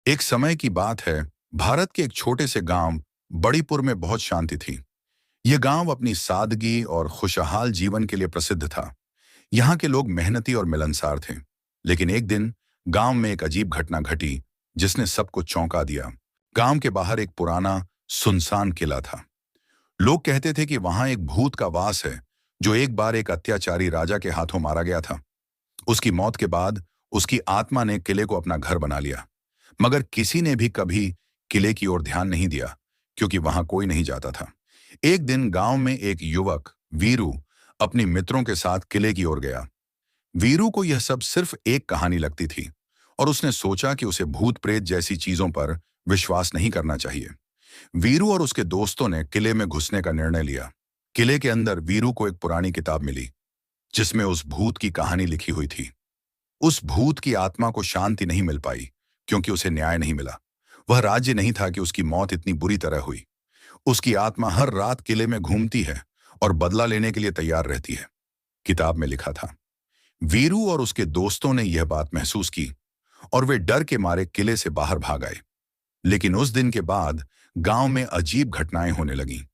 एक समय की बात है। भारत के एक छोटे से गांव बड़ीपुर में बहुत शांति थी। यह गांव अपनी सादगी और खुशहाल जीवन के लिए प्रसिद्ध था। यहाँ के लोग मेहनती और मिलनसार थे। लेकिन एक दिन गांव में एक अजीब घटना घटी जिसने सबको चौंका दिया। गांव के बाहर एक पुराना सुनसान किला था। लोग कहते थे कि वहां एक भूत का वास है जो एक बार एक अत्याचारी राजा के हाथों मारा गया था। उसकी मौत के बाद उसकी आत्मा ने किले को अपना घर बना लिया। मगर किसी ने भी कभी किले की ओर ध्यान नहीं दिया, क्योंकि वहां कोई नहीं जाता था। एक दिन गांव में एक युवक वीरू अपने मित्रों के साथ किले की ओर गया। वीरू को यह सब सिर्फ एक कहानी लगती थी और उसने सोचा कि उसे भूत प्रेत जैसी चीजों पर विश्वास नहीं करना चाहिए। वीरू और उसके दोस्तों ने किले में घुसने का निर्णय लिया। किले के अंदर वीरू को एक पुरानी किताब मिली जिसमें उस भूत की कहानी लिखी हुई थी। उस भूत की आत्मा को शांति नहीं मिल पाई, क्योंकि उसे न्याय नहीं मिला। वह राज्य नहीं था कि उसकी मौत इतनी बुरी तरह हुई। उसकी आत्मा हर रात किले में घूमती है और बदला लेने के लिए तैयार रहती है। किताब में लिखा था। वीरू और उसके दोस्तों ने यह बात महसूस की और वे डर के मारे किले से बाहर भाग आए। लेकिन उस दिन के बाद गांव में अजीब घटनाएं होने लगीं।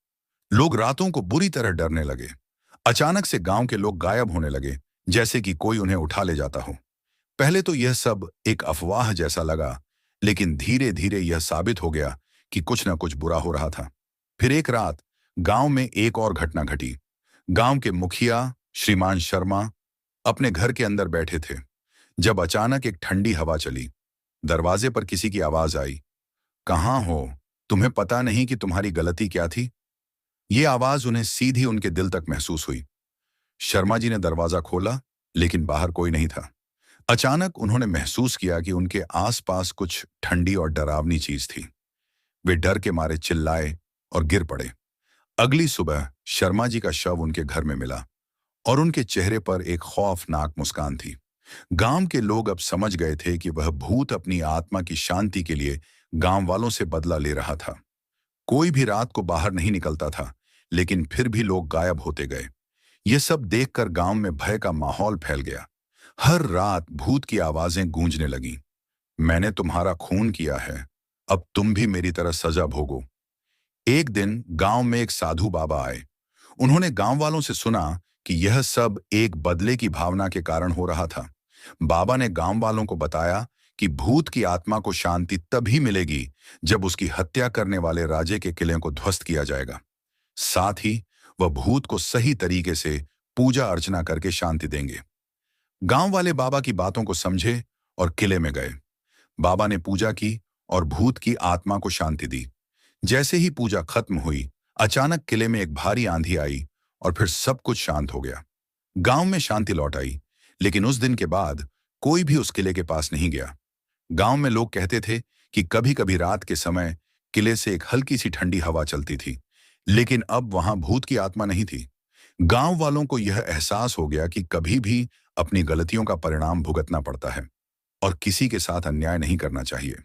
लोग रातों को बुरी तरह डरने लगे। अचानक से गांव के लोग गायब होने लगे, जैसे कि कोई उन्हें उठा ले जाता हो। पहले तो यह सब एक अफवाह जैसा लगा, लेकिन धीरे धीरे यह साबित हो गया कि कुछ न कुछ बुरा हो रहा था। फिर एक रात गांव में एक और घटना घटी। गांव के मुखिया श्रीमान शर्मा अपने घर के अंदर बैठे थे जब अचानक एक ठंडी हवा चली। दरवाजे पर किसी की आवाज आई, "कहाँ हो? तुम्हें पता नहीं कि तुम्हारी गलती क्या थी?" ये आवाज उन्हें सीधी उनके दिल तक महसूस हुई। शर्मा जी ने दरवाजा खोला, लेकिन बाहर कोई नहीं था। अचानक उन्होंने महसूस किया कि उनके आसपास कुछ ठंडी और डरावनी चीज थी। वे डर के मारे चिल्लाए और गिर पड़े। अगली सुबह शर्मा जी का शव उनके घर में मिला और उनके चेहरे पर एक खौफनाक मुस्कान थी। गांव के लोग अब समझ गए थे कि वह भूत अपनी आत्मा की शांति के लिए गांव वालों से बदला ले रहा था। कोई भी रात को बाहर नहीं निकलता था, लेकिन फिर भी लोग गायब होते गए। ये सब देखकर गांव में भय का माहौल फैल गया। हर रात भूत की आवाजें गूंजने लगीं। "मैंने तुम्हारा खून किया है, अब तुम भी मेरी तरह सजा भोगो।" एक दिन गांव में एक साधु बाबा आए। उन्होंने गांव वालों से सुना कि यह सब एक बदले की भावना के कारण हो रहा था। बाबा ने गांव वालों को बताया कि भूत की आत्मा को शांति तभी मिलेगी जब उसकी हत्या करने वाले राजे के किले को ध्वस्त किया जाएगा। साथ ही वह भूत को सही तरीके से पूजा अर्चना करके शांति देंगे। गांव वाले बाबा की बातों को समझे और किले में गए। बाबा ने पूजा की और भूत की आत्मा को शांति दी। जैसे ही पूजा खत्म हुई, अचानक किले में एक भारी आंधी आई और फिर सब कुछ शांत हो गया। गांव में शांति लौट आई, लेकिन उस दिन के बाद कोई भी उस किले के पास नहीं गया। गांव में लोग कहते थे कि कभी कभी रात के समय किले से एक हल्की सी ठंडी हवा चलती थी, लेकिन अब वहां भूत की आत्मा नहीं थी। गांव वालों को यह एहसास हो गया कि कभी भी अपनी गलतियों का परिणाम भुगतना पड़ता है और किसी के साथ अन्याय नहीं करना चाहिए।